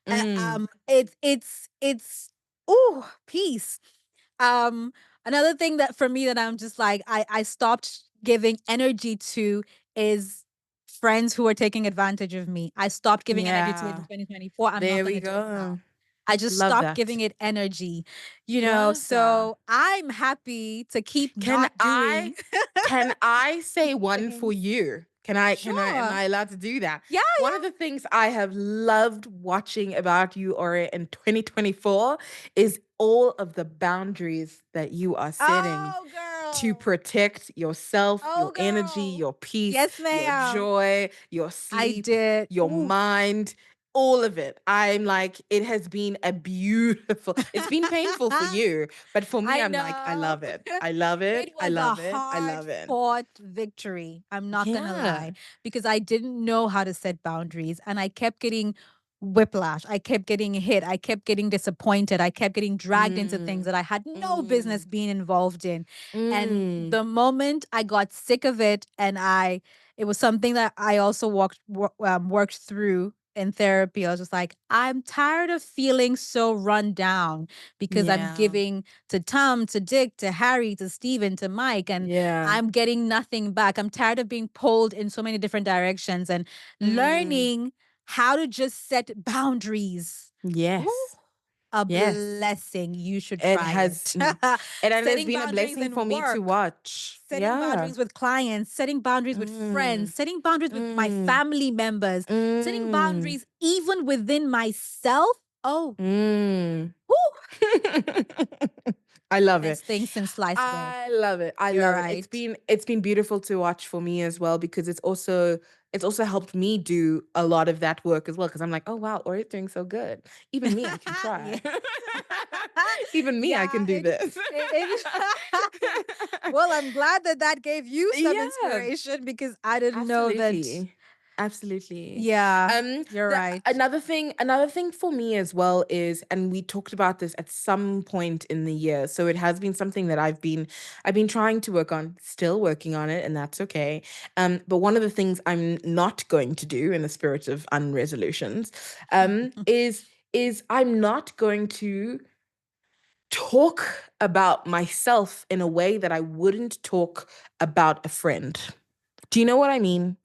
[SPEAKER 1] Mm,
[SPEAKER 2] It's ooh, peace. Um, Another thing that for me that I'm just like I stopped giving energy to is friends who are taking advantage of me. I stopped giving energy to it in
[SPEAKER 1] yeah.
[SPEAKER 2] 2024. I'm not
[SPEAKER 1] There
[SPEAKER 2] going
[SPEAKER 1] we
[SPEAKER 2] to do it now.
[SPEAKER 1] go.
[SPEAKER 2] I just
[SPEAKER 1] Love
[SPEAKER 2] stopped
[SPEAKER 1] that.
[SPEAKER 2] giving it energy,
[SPEAKER 1] Love that.
[SPEAKER 2] so I'm happy to keep
[SPEAKER 1] Can
[SPEAKER 2] not
[SPEAKER 1] I
[SPEAKER 2] doing
[SPEAKER 1] can I say
[SPEAKER 2] those
[SPEAKER 1] one for
[SPEAKER 2] things.
[SPEAKER 1] you? am
[SPEAKER 2] Sure.
[SPEAKER 1] I allowed to do that?
[SPEAKER 2] Yeah,
[SPEAKER 1] One of
[SPEAKER 2] yeah.
[SPEAKER 1] the things I have loved watching about you, Ori, in 2024 is all of the boundaries that you are setting
[SPEAKER 2] Oh,
[SPEAKER 1] to
[SPEAKER 2] girl.
[SPEAKER 1] protect yourself,
[SPEAKER 2] Oh,
[SPEAKER 1] your energy,
[SPEAKER 2] girl.
[SPEAKER 1] your peace,
[SPEAKER 2] Yes,
[SPEAKER 1] your
[SPEAKER 2] ma'am.
[SPEAKER 1] joy, your
[SPEAKER 2] I
[SPEAKER 1] sleep,
[SPEAKER 2] did.
[SPEAKER 1] your
[SPEAKER 2] Ooh.
[SPEAKER 1] mind, all of it. I'm like, it has been a beautiful, it's been painful for you, but for me,
[SPEAKER 2] I
[SPEAKER 1] I'm like, I
[SPEAKER 2] know.
[SPEAKER 1] love it. I love
[SPEAKER 2] It
[SPEAKER 1] it. I
[SPEAKER 2] was a
[SPEAKER 1] love it. I
[SPEAKER 2] hard
[SPEAKER 1] love it.
[SPEAKER 2] fought victory. I'm not going to lie
[SPEAKER 1] Yeah.
[SPEAKER 2] because I didn't know how to set boundaries and I kept getting whiplash. I kept getting hit. I kept getting disappointed. I kept getting dragged into things
[SPEAKER 1] Mm,
[SPEAKER 2] that I had no business
[SPEAKER 1] mm,
[SPEAKER 2] being involved in. And
[SPEAKER 1] mm.
[SPEAKER 2] the moment I got sick of it and it was something that I also worked through in therapy. I was just like, I'm tired of feeling so run down because I'm
[SPEAKER 1] Yeah.
[SPEAKER 2] giving to Tom, to Dick, to Harry, to Steven, to Mike, and
[SPEAKER 1] Yeah.
[SPEAKER 2] I'm getting nothing back. I'm tired of being pulled in so many different directions and
[SPEAKER 1] Mm.
[SPEAKER 2] learning how to just set boundaries. Ooh,
[SPEAKER 1] Yes.
[SPEAKER 2] a
[SPEAKER 1] Yes.
[SPEAKER 2] blessing. You should
[SPEAKER 1] It
[SPEAKER 2] try
[SPEAKER 1] has
[SPEAKER 2] it.
[SPEAKER 1] it has
[SPEAKER 2] Setting
[SPEAKER 1] been a
[SPEAKER 2] boundaries
[SPEAKER 1] blessing for
[SPEAKER 2] in
[SPEAKER 1] me to
[SPEAKER 2] work,
[SPEAKER 1] watch.
[SPEAKER 2] setting
[SPEAKER 1] Yeah.
[SPEAKER 2] boundaries with clients, setting boundaries with
[SPEAKER 1] Mm.
[SPEAKER 2] friends, setting boundaries with my
[SPEAKER 1] Mm.
[SPEAKER 2] family members, setting
[SPEAKER 1] Mm.
[SPEAKER 2] boundaries even within myself. Oh,
[SPEAKER 1] Mm.
[SPEAKER 2] whew,
[SPEAKER 1] I love it.
[SPEAKER 2] best thing since sliced bread.
[SPEAKER 1] I love it. I
[SPEAKER 2] You're
[SPEAKER 1] love it.
[SPEAKER 2] right.
[SPEAKER 1] It's been beautiful to watch for me as well because it's also helped me do a lot of that work as well because I'm like, oh wow, Ori's doing so good. Even me, I can
[SPEAKER 2] Yeah.
[SPEAKER 1] try. Even me, I
[SPEAKER 2] Yeah,
[SPEAKER 1] can do this.
[SPEAKER 2] well, I'm glad that that gave you some
[SPEAKER 1] Yeah.
[SPEAKER 2] inspiration because I didn't know that.
[SPEAKER 1] Absolutely. Absolutely.
[SPEAKER 2] Yeah, you're right.
[SPEAKER 1] Another thing for me as well is, and we talked about this at some point in the year. So it has been something that I've been trying to work on, still working on it, and that's okay. But one of the things I'm not going to do in the spirit of unresolutions, is I'm not going to talk about myself in a way that I wouldn't talk about a friend. Do you know what I mean?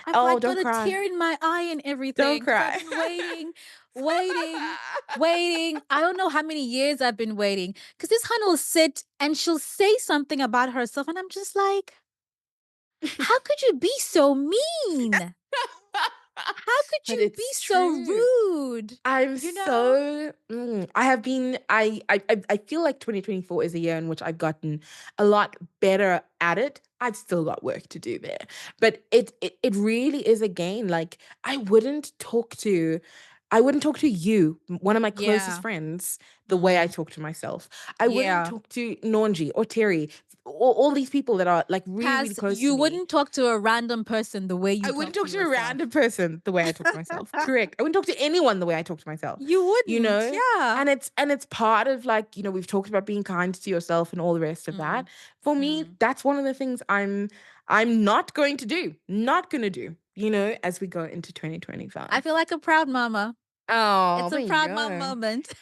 [SPEAKER 2] I've
[SPEAKER 1] Oh,
[SPEAKER 2] like
[SPEAKER 1] don't
[SPEAKER 2] got a
[SPEAKER 1] cry.
[SPEAKER 2] tear in my eye and
[SPEAKER 1] Don't
[SPEAKER 2] everything because I've
[SPEAKER 1] cry.
[SPEAKER 2] been waiting, waiting, waiting. I don't know how many years I've been waiting because this hun will sit and she'll say something about herself, and I'm just like, how could you be so mean? How could
[SPEAKER 1] But
[SPEAKER 2] you be
[SPEAKER 1] it's
[SPEAKER 2] so
[SPEAKER 1] true.
[SPEAKER 2] rude?
[SPEAKER 1] I'm
[SPEAKER 2] You know?
[SPEAKER 1] so I have been I feel like 2024 is a year in which I've gotten a lot better at it. I've still got work to do there. But it really is a gain. Like I wouldn't talk to you, one of my closest
[SPEAKER 2] Yeah.
[SPEAKER 1] friends, the way I
[SPEAKER 2] Mm.
[SPEAKER 1] talk to myself. I wouldn't
[SPEAKER 2] Yeah.
[SPEAKER 1] talk to Nonji or Terry, all these people that are like really, really
[SPEAKER 2] Cass,
[SPEAKER 1] close to
[SPEAKER 2] you
[SPEAKER 1] me.
[SPEAKER 2] wouldn't talk to a random person the way
[SPEAKER 1] I
[SPEAKER 2] you
[SPEAKER 1] wouldn't
[SPEAKER 2] talk to
[SPEAKER 1] talk to a
[SPEAKER 2] yourself.
[SPEAKER 1] random person the way I talk to myself. Correct. I wouldn't talk to anyone the way I talk to myself.
[SPEAKER 2] You
[SPEAKER 1] You
[SPEAKER 2] wouldn't.
[SPEAKER 1] know?
[SPEAKER 2] Yeah.
[SPEAKER 1] And it's part of like, we've talked about being kind to yourself and all the rest of that.
[SPEAKER 2] Mm.
[SPEAKER 1] For me,
[SPEAKER 2] Mm.
[SPEAKER 1] that's one of the things I'm not going to do. Not going to do, as we go into
[SPEAKER 2] I
[SPEAKER 1] 2025.
[SPEAKER 2] feel like a proud mama.
[SPEAKER 1] Oh,
[SPEAKER 2] It's a
[SPEAKER 1] there you
[SPEAKER 2] proud mom
[SPEAKER 1] go.
[SPEAKER 2] moment.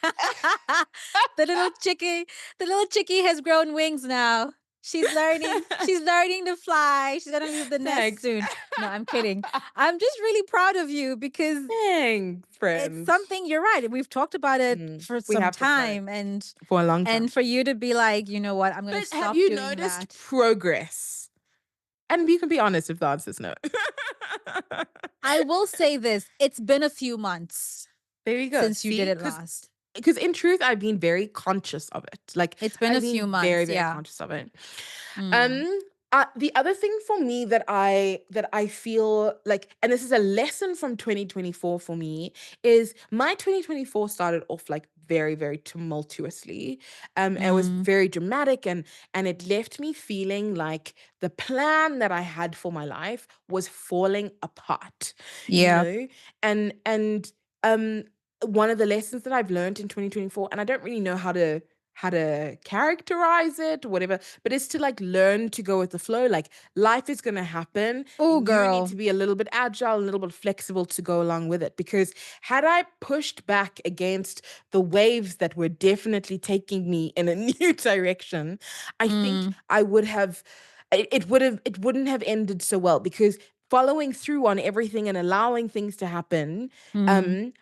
[SPEAKER 2] the little chickie, the little chickie has grown wings now. She's learning to fly. She's gonna leave the nest
[SPEAKER 1] Thanks.
[SPEAKER 2] soon. No, I'm kidding. I'm just really proud of you because
[SPEAKER 1] Thanks,
[SPEAKER 2] it's
[SPEAKER 1] friend.
[SPEAKER 2] something, you're right. We've talked about it for
[SPEAKER 1] We
[SPEAKER 2] some
[SPEAKER 1] have talked about it
[SPEAKER 2] time,
[SPEAKER 1] for a long
[SPEAKER 2] and
[SPEAKER 1] time.
[SPEAKER 2] for you to be like, you know what, I'm gonna
[SPEAKER 1] But have
[SPEAKER 2] stop
[SPEAKER 1] you
[SPEAKER 2] doing
[SPEAKER 1] noticed
[SPEAKER 2] that.
[SPEAKER 1] progress? And you can be honest if the answer is no.
[SPEAKER 2] I will say this, it's been a few months
[SPEAKER 1] There you go.
[SPEAKER 2] since you did
[SPEAKER 1] See,
[SPEAKER 2] it last.
[SPEAKER 1] because in truth, I've been very conscious of it. Like
[SPEAKER 2] It's been
[SPEAKER 1] I've
[SPEAKER 2] a
[SPEAKER 1] been
[SPEAKER 2] few
[SPEAKER 1] very,
[SPEAKER 2] months,
[SPEAKER 1] very
[SPEAKER 2] yeah.
[SPEAKER 1] conscious of it.
[SPEAKER 2] Mm.
[SPEAKER 1] Um, the other thing for me that I feel like, and this is a lesson from 2024 for me, is my 2024 started off like very, very tumultuously. It was
[SPEAKER 2] Mm.
[SPEAKER 1] very dramatic, and it left me feeling like the plan that I had for my life was falling apart, you
[SPEAKER 2] Yeah.
[SPEAKER 1] know, and um one of the lessons that I've learned in 2024, and I don't really know how to characterize it, whatever, but it's to like learn to go with the flow. Like life is gonna happen.
[SPEAKER 2] Oh,
[SPEAKER 1] You need
[SPEAKER 2] girl.
[SPEAKER 1] to be a little bit agile, a little bit flexible to go along with it. Because had I pushed back against the waves that were definitely taking me in a new direction, I think
[SPEAKER 2] Mm.
[SPEAKER 1] I would have it wouldn't have ended so well because following through on everything and allowing things to happen,
[SPEAKER 2] Mm.
[SPEAKER 1] um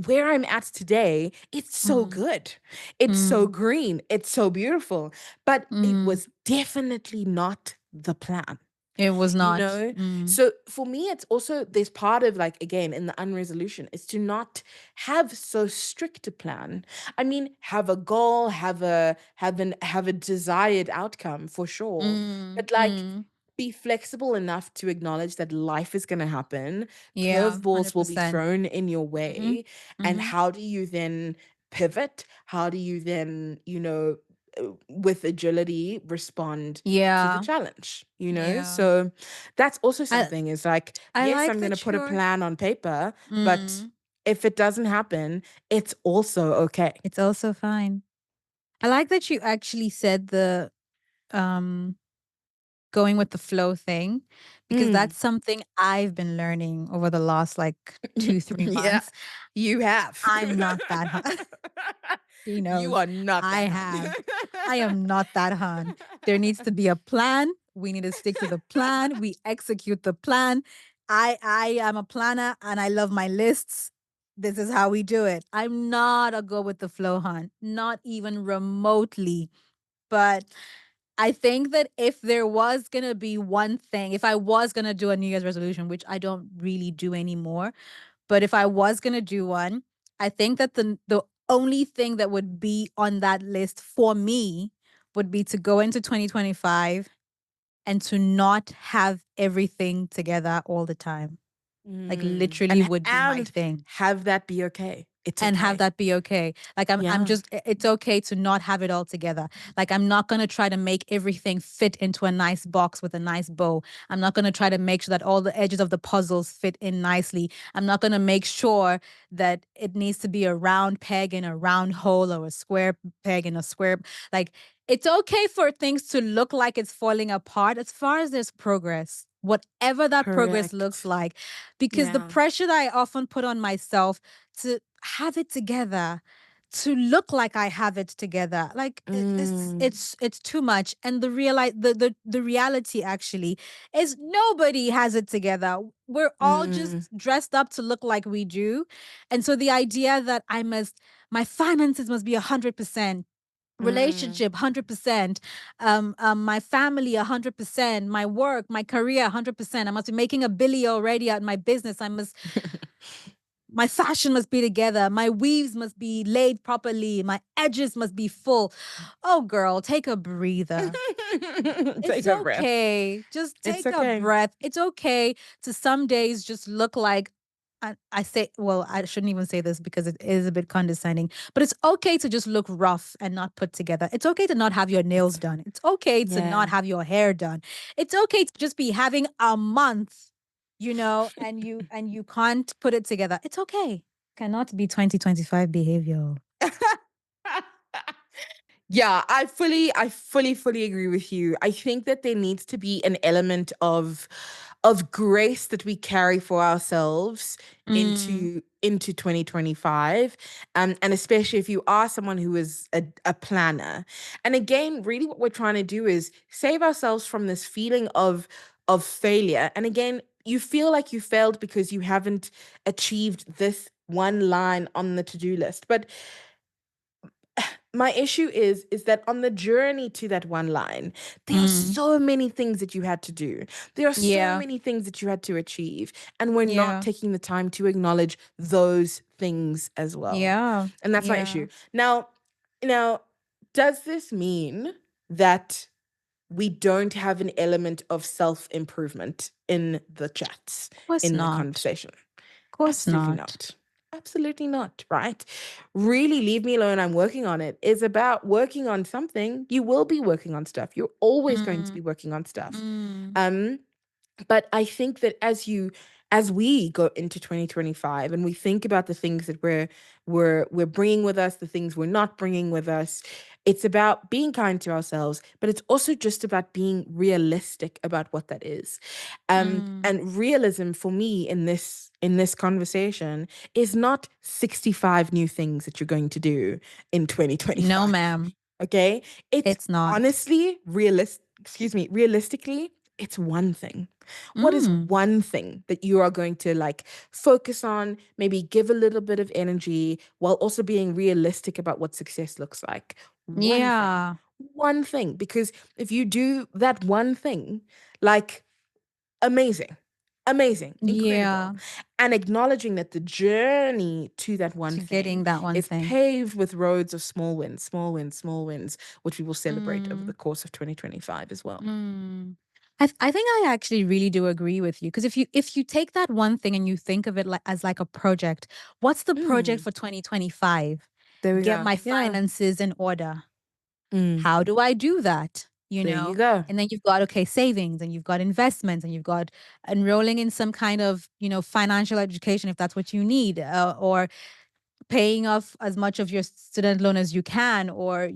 [SPEAKER 1] where I'm at today, it's so
[SPEAKER 2] Mm.
[SPEAKER 1] good. It's so
[SPEAKER 2] Mm.
[SPEAKER 1] green. It's so beautiful. But it
[SPEAKER 2] Mm.
[SPEAKER 1] was definitely not the plan.
[SPEAKER 2] It was
[SPEAKER 1] you
[SPEAKER 2] not.
[SPEAKER 1] know? So for me, it's also there's part of like, again, in the unresolution, is to not have so strict a plan. I mean, have a goal, have a desired outcome for sure.
[SPEAKER 2] Mm,
[SPEAKER 1] But like
[SPEAKER 2] mm.
[SPEAKER 1] be flexible enough to acknowledge that life is going to happen,
[SPEAKER 2] Yeah,
[SPEAKER 1] curveballs will be
[SPEAKER 2] 100%.
[SPEAKER 1] thrown in your
[SPEAKER 2] Mhm,
[SPEAKER 1] way, and
[SPEAKER 2] mhm.
[SPEAKER 1] how do you then pivot? How do you then, with agility respond to the
[SPEAKER 2] Yeah,
[SPEAKER 1] challenge, you know?
[SPEAKER 2] yeah.
[SPEAKER 1] So that's also
[SPEAKER 2] I
[SPEAKER 1] something is like,
[SPEAKER 2] I
[SPEAKER 1] yes,
[SPEAKER 2] like
[SPEAKER 1] I'm going to
[SPEAKER 2] that
[SPEAKER 1] put a
[SPEAKER 2] you're
[SPEAKER 1] plan on paper, but
[SPEAKER 2] mm,
[SPEAKER 1] if it doesn't happen, it's also okay.
[SPEAKER 2] it's also fine. I like that you actually said the um going with the flow thing because
[SPEAKER 1] Mm.
[SPEAKER 2] that's something I've been learning over the last like 2, 3
[SPEAKER 1] Yeah,
[SPEAKER 2] months.
[SPEAKER 1] you have.
[SPEAKER 2] I'm not that hun. She
[SPEAKER 1] You
[SPEAKER 2] knows
[SPEAKER 1] are not
[SPEAKER 2] I
[SPEAKER 1] that hard.
[SPEAKER 2] have. I am not that hun. There needs to be a plan. We need to stick to the plan. We execute the plan. I am a planner and I love my lists. This is how we do it. I'm not a go with the flow hun, not even remotely. But I think that if there was going to be one thing, if I was going to do a New Year's resolution, which I don't really do anymore, but if I was going to do one, I think that the only thing that would be on that list for me would be to go into 2025 and to not have everything together all the time. Like
[SPEAKER 1] Mm.
[SPEAKER 2] literally
[SPEAKER 1] And
[SPEAKER 2] would be my thing
[SPEAKER 1] have that be okay. It's
[SPEAKER 2] and have
[SPEAKER 1] okay.
[SPEAKER 2] that be okay. Like I'm
[SPEAKER 1] Yeah.
[SPEAKER 2] just it's okay to not have it all together. Like I'm not going to try to make everything fit into a nice box with a nice bow. I'm not going to try to make sure that all the edges of the puzzles fit in nicely. I'm not going to make sure that it needs to be a round peg in a round hole or a square peg in a square like it's okay for things to look like it's falling apart as far as there's progress. Whatever that progress looks
[SPEAKER 1] Correct.
[SPEAKER 2] like because the
[SPEAKER 1] Yeah.
[SPEAKER 2] pressure that I often put on myself to have it together, to look like I have it together. Like
[SPEAKER 1] Mm.
[SPEAKER 2] it's too much. And the reality actually is nobody has it together. We're all
[SPEAKER 1] Mm.
[SPEAKER 2] just dressed up to look like we do. And so the idea that my finances must be 100%,
[SPEAKER 1] Mm.
[SPEAKER 2] relationship 100%, my family 100%, my work, my career 100%. I must be making a billy already at my business. My fashion must be together. My weaves must be laid properly. My edges must be full. Oh, girl, take a breather.
[SPEAKER 1] Take
[SPEAKER 2] It's
[SPEAKER 1] a breath.
[SPEAKER 2] okay. Just
[SPEAKER 1] It's
[SPEAKER 2] take a
[SPEAKER 1] okay.
[SPEAKER 2] breath. It's okay to some days just look like I say, well, I shouldn't even say this because it is a bit condescending, but it's okay to just look rough and not put together. It's okay to not have your nails done. It's okay to not
[SPEAKER 1] Yeah.
[SPEAKER 2] have your hair done. It's okay to just be having a month, and you can't put it together. It's okay. Cannot be 2025 behavior.
[SPEAKER 1] Yeah, I fully agree with you. I think that there needs to be an element of grace that we carry for ourselves
[SPEAKER 2] Mm,
[SPEAKER 1] into 2025. And especially if you are someone who is a planner. And again, really what we're trying to do is save ourselves from this feeling of failure. And again, you feel like you failed because you haven't achieved this one line on the to-do list. But my issue is that on the journey to that one line, there are
[SPEAKER 2] mm.
[SPEAKER 1] so many things that you had to do. There are so
[SPEAKER 2] Yeah.
[SPEAKER 1] many things that you had to achieve, and we're not
[SPEAKER 2] Yeah.
[SPEAKER 1] taking the time to acknowledge those things as well.
[SPEAKER 2] Yeah.
[SPEAKER 1] And that's my issue.
[SPEAKER 2] Yeah.
[SPEAKER 1] Now, does this mean that we don't have an element of self-improvement in the chats,
[SPEAKER 2] Of course
[SPEAKER 1] in the
[SPEAKER 2] not.
[SPEAKER 1] conversation?
[SPEAKER 2] Of course
[SPEAKER 1] Absolutely
[SPEAKER 2] not.
[SPEAKER 1] not. Absolutely not, right? Really leave me alone. I'm working on it. Is about working on something. You will be working on stuff. You're always going to
[SPEAKER 2] Mm,
[SPEAKER 1] be working on stuff.
[SPEAKER 2] mm.
[SPEAKER 1] Um, but I think that as we go into 2025 and we think about the things that we're bringing with us, the things we're not bringing with us, it's about being kind to ourselves, but it's also just about being realistic about what that is.
[SPEAKER 2] Mm.
[SPEAKER 1] And realism for me in this conversation is not 65 new things that you're going to do in
[SPEAKER 2] No,
[SPEAKER 1] 2025.
[SPEAKER 2] ma'am.
[SPEAKER 1] Okay? It's
[SPEAKER 2] It's not.
[SPEAKER 1] honestly realistically, it's one thing. What is
[SPEAKER 2] Mm.
[SPEAKER 1] one thing that you are going to like focus on, maybe give a little bit of energy while also being realistic about what success looks like? One thing.
[SPEAKER 2] Yeah.
[SPEAKER 1] One thing. Because if you do that one thing, like amazing. Amazing, incredible.
[SPEAKER 2] Yeah,
[SPEAKER 1] And acknowledging that the journey to that one
[SPEAKER 2] to
[SPEAKER 1] thing
[SPEAKER 2] getting that one
[SPEAKER 1] is
[SPEAKER 2] thing.
[SPEAKER 1] paved with roads of small wins, small wins, small wins, which we will celebrate over the
[SPEAKER 2] Mm,
[SPEAKER 1] course of 2025 as well.
[SPEAKER 2] mm. I think I actually really do agree with you because if you take that one thing and you think of it like as like a project, what's the project
[SPEAKER 1] Mm,
[SPEAKER 2] for 2025?
[SPEAKER 1] there we
[SPEAKER 2] Get
[SPEAKER 1] go.
[SPEAKER 2] my
[SPEAKER 1] Yeah.
[SPEAKER 2] finances in order.
[SPEAKER 1] Mm,
[SPEAKER 2] How do I do that? You
[SPEAKER 1] there you
[SPEAKER 2] know?
[SPEAKER 1] go.
[SPEAKER 2] And then you've got, okay, savings and you've got investments and you've got enrolling in some kind of, financial education if that's what you need, or paying off as much of your student loan as you can, or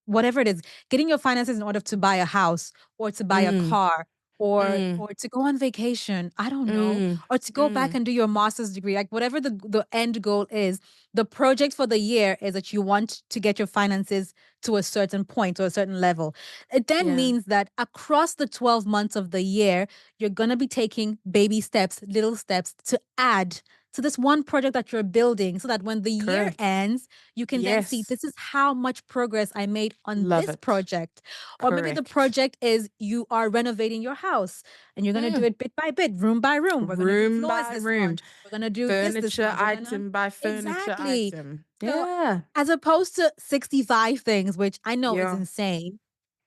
[SPEAKER 2] whatever it is, getting your finances in order to buy a house or to buy a
[SPEAKER 1] Mm,
[SPEAKER 2] car, or
[SPEAKER 1] mm,
[SPEAKER 2] to go on vacation, I don't know,
[SPEAKER 1] mm,
[SPEAKER 2] or to go back
[SPEAKER 1] mm.
[SPEAKER 2] and do your master's degree, like whatever the end goal is. The project for the year is that you want to get your finances to a certain point or a certain level. It then
[SPEAKER 1] Yeah,
[SPEAKER 2] means that across the 12 months of the year, you're going to be taking baby steps, little steps to add to this one project that you're building, so that when the year
[SPEAKER 1] correct.
[SPEAKER 2] ends, you can then see,
[SPEAKER 1] Yes,
[SPEAKER 2] this is how much progress I made on
[SPEAKER 1] love
[SPEAKER 2] this
[SPEAKER 1] it.
[SPEAKER 2] project. Or maybe the
[SPEAKER 1] Correct.
[SPEAKER 2] project is you are renovating your house and you're going to do
[SPEAKER 1] Mm.
[SPEAKER 2] it bit by bit, room by room. We're going to do
[SPEAKER 1] Room
[SPEAKER 2] floors
[SPEAKER 1] by
[SPEAKER 2] this
[SPEAKER 1] room,
[SPEAKER 2] month. We're going to do this
[SPEAKER 1] furniture
[SPEAKER 2] month. We're going to.
[SPEAKER 1] item by furniture
[SPEAKER 2] Exactly.
[SPEAKER 1] item.
[SPEAKER 2] So,
[SPEAKER 1] Yeah,
[SPEAKER 2] as opposed to 65 things, which I know is
[SPEAKER 1] yeah.
[SPEAKER 2] insane,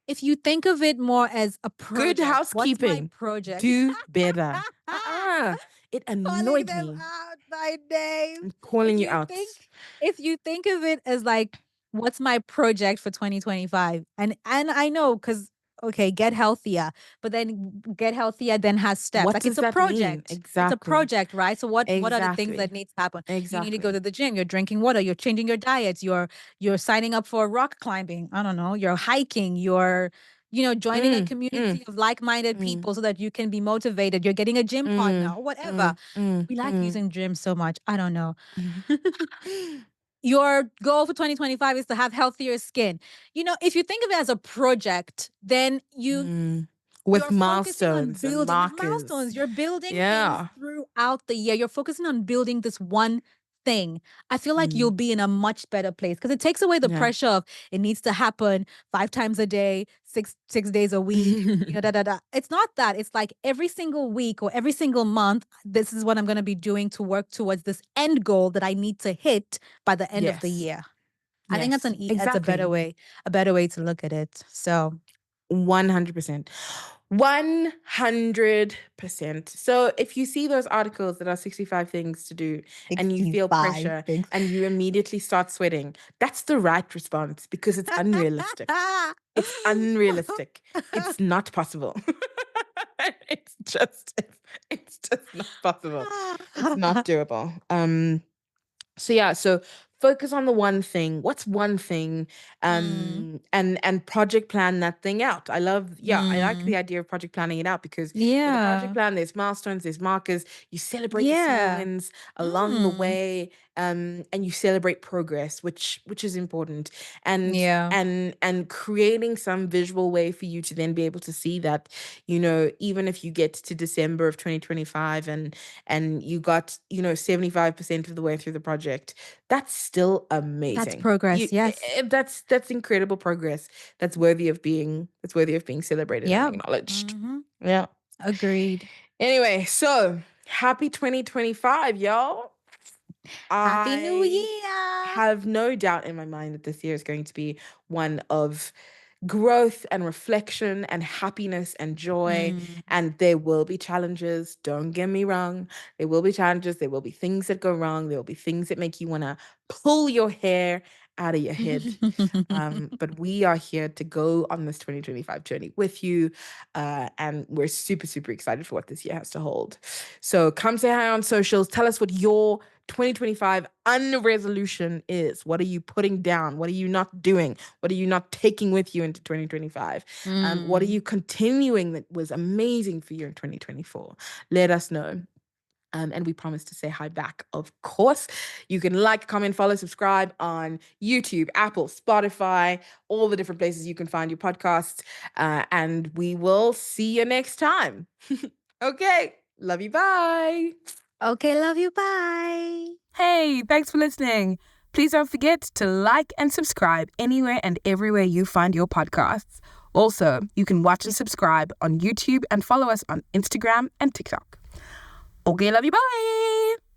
[SPEAKER 2] if you think of it more as a
[SPEAKER 1] Good
[SPEAKER 2] project, what's my
[SPEAKER 1] housekeeping.
[SPEAKER 2] project?
[SPEAKER 1] Do better. It
[SPEAKER 2] Calling
[SPEAKER 1] annoyed
[SPEAKER 2] them
[SPEAKER 1] me.
[SPEAKER 2] out by name.
[SPEAKER 1] I'm
[SPEAKER 2] If
[SPEAKER 1] calling you
[SPEAKER 2] you
[SPEAKER 1] out.
[SPEAKER 2] think if you think of it as like, what's my project for 2025? And I know, cuz okay, get healthier, but then get healthier then has steps.
[SPEAKER 1] What
[SPEAKER 2] Like,
[SPEAKER 1] does
[SPEAKER 2] it's a
[SPEAKER 1] that mean?
[SPEAKER 2] project. It's a
[SPEAKER 1] Exactly.
[SPEAKER 2] project, right? So what are the things that
[SPEAKER 1] Exactly.
[SPEAKER 2] need to happen? You need to go
[SPEAKER 1] Exactly.
[SPEAKER 2] to the gym, you're drinking water, you're changing your diet, you're signing up for rock climbing. I don't know, you're hiking, you're joining a
[SPEAKER 1] Mm, mm,
[SPEAKER 2] community of like-minded
[SPEAKER 1] mm,
[SPEAKER 2] people so that you can be motivated. You're getting a gym partner
[SPEAKER 1] mm,
[SPEAKER 2] or whatever.
[SPEAKER 1] mm, mm,
[SPEAKER 2] We like
[SPEAKER 1] mm.
[SPEAKER 2] using gym so much. I don't know. Your goal for 2025 is to have healthier skin. If you think of it as a project, then
[SPEAKER 1] Mm. With
[SPEAKER 2] you're focusing on
[SPEAKER 1] milestones and
[SPEAKER 2] building with
[SPEAKER 1] markers.
[SPEAKER 2] milestones. You're building things
[SPEAKER 1] Yeah.
[SPEAKER 2] throughout the year. You're focusing on building this one thing. I feel like
[SPEAKER 1] Mm,
[SPEAKER 2] you'll be in a much better place because it takes away the
[SPEAKER 1] yeah.
[SPEAKER 2] pressure of it needs to happen 5 times a day, six days a week. Da da da. It's not that. It's like every single week or every single month, this is what I'm going to be doing to work towards this end goal that I need to hit by the end of the
[SPEAKER 1] Yes.
[SPEAKER 2] year. I think
[SPEAKER 1] Yes.
[SPEAKER 2] that's
[SPEAKER 1] Exactly.
[SPEAKER 2] a better way to look at it. So
[SPEAKER 1] 100%. 100%. So if you see those articles that are 65 things to do and you feel
[SPEAKER 2] 65
[SPEAKER 1] pressure
[SPEAKER 2] things.
[SPEAKER 1] and you immediately start sweating, that's the right response because it's unrealistic. It's unrealistic. It's not possible. it's just it's just not possible. It's not doable. So yeah, so focus on the one thing. What's one thing?
[SPEAKER 2] Mm,
[SPEAKER 1] And project plan that thing out. I like the
[SPEAKER 2] mm.
[SPEAKER 1] idea of project planning it out because with a project
[SPEAKER 2] Yeah.
[SPEAKER 1] plan, there's milestones, there's markers, you celebrate the small
[SPEAKER 2] Yeah.
[SPEAKER 1] wins along the
[SPEAKER 2] Mm.
[SPEAKER 1] way, and you celebrate progress, which is important. And
[SPEAKER 2] Yeah.
[SPEAKER 1] and creating some visual way for you to then be able to see that, even if you get to December of 2025 and you got 75% of the way through the project, that's still
[SPEAKER 2] That's
[SPEAKER 1] amazing.
[SPEAKER 2] progress. Yes.
[SPEAKER 1] That's incredible progress. That's worthy of being celebrated and
[SPEAKER 2] Yep.
[SPEAKER 1] acknowledged.
[SPEAKER 2] Mhm.
[SPEAKER 1] Yeah.
[SPEAKER 2] Agreed.
[SPEAKER 1] Anyway, so happy 2025, y'all.
[SPEAKER 2] Happy New
[SPEAKER 1] I
[SPEAKER 2] Year.
[SPEAKER 1] have no doubt in my mind that this year is going to be one of growth and reflection and happiness and joy.
[SPEAKER 2] Mm.
[SPEAKER 1] And there will be challenges. Don't get me wrong. There will be challenges. There will be things that go wrong. There will be things that make you want to pull your hair out of your head. But we are here to go on this 2025 journey with you. And we're super, super excited for what this year has to hold. So come say hi on socials. Tell us what your 2025 unresolution is. What are you putting down? What are you not doing? What are you not taking with you into 2025? What are
[SPEAKER 2] Mm.
[SPEAKER 1] you continuing that was amazing for you in 2024? Let us know. And we promise to say hi back, of course. You can like, comment, follow, subscribe on YouTube, Apple, Spotify, all the different places you can find your podcasts. And we will see you next time. Okay. Love you. Bye.
[SPEAKER 2] Okay, love you. Bye.
[SPEAKER 3] Hey, thanks for listening. Please don't forget to like and subscribe anywhere and everywhere you find your podcasts. Also, you can watch and subscribe on YouTube and follow us on Instagram and TikTok. Okay, love you, bye!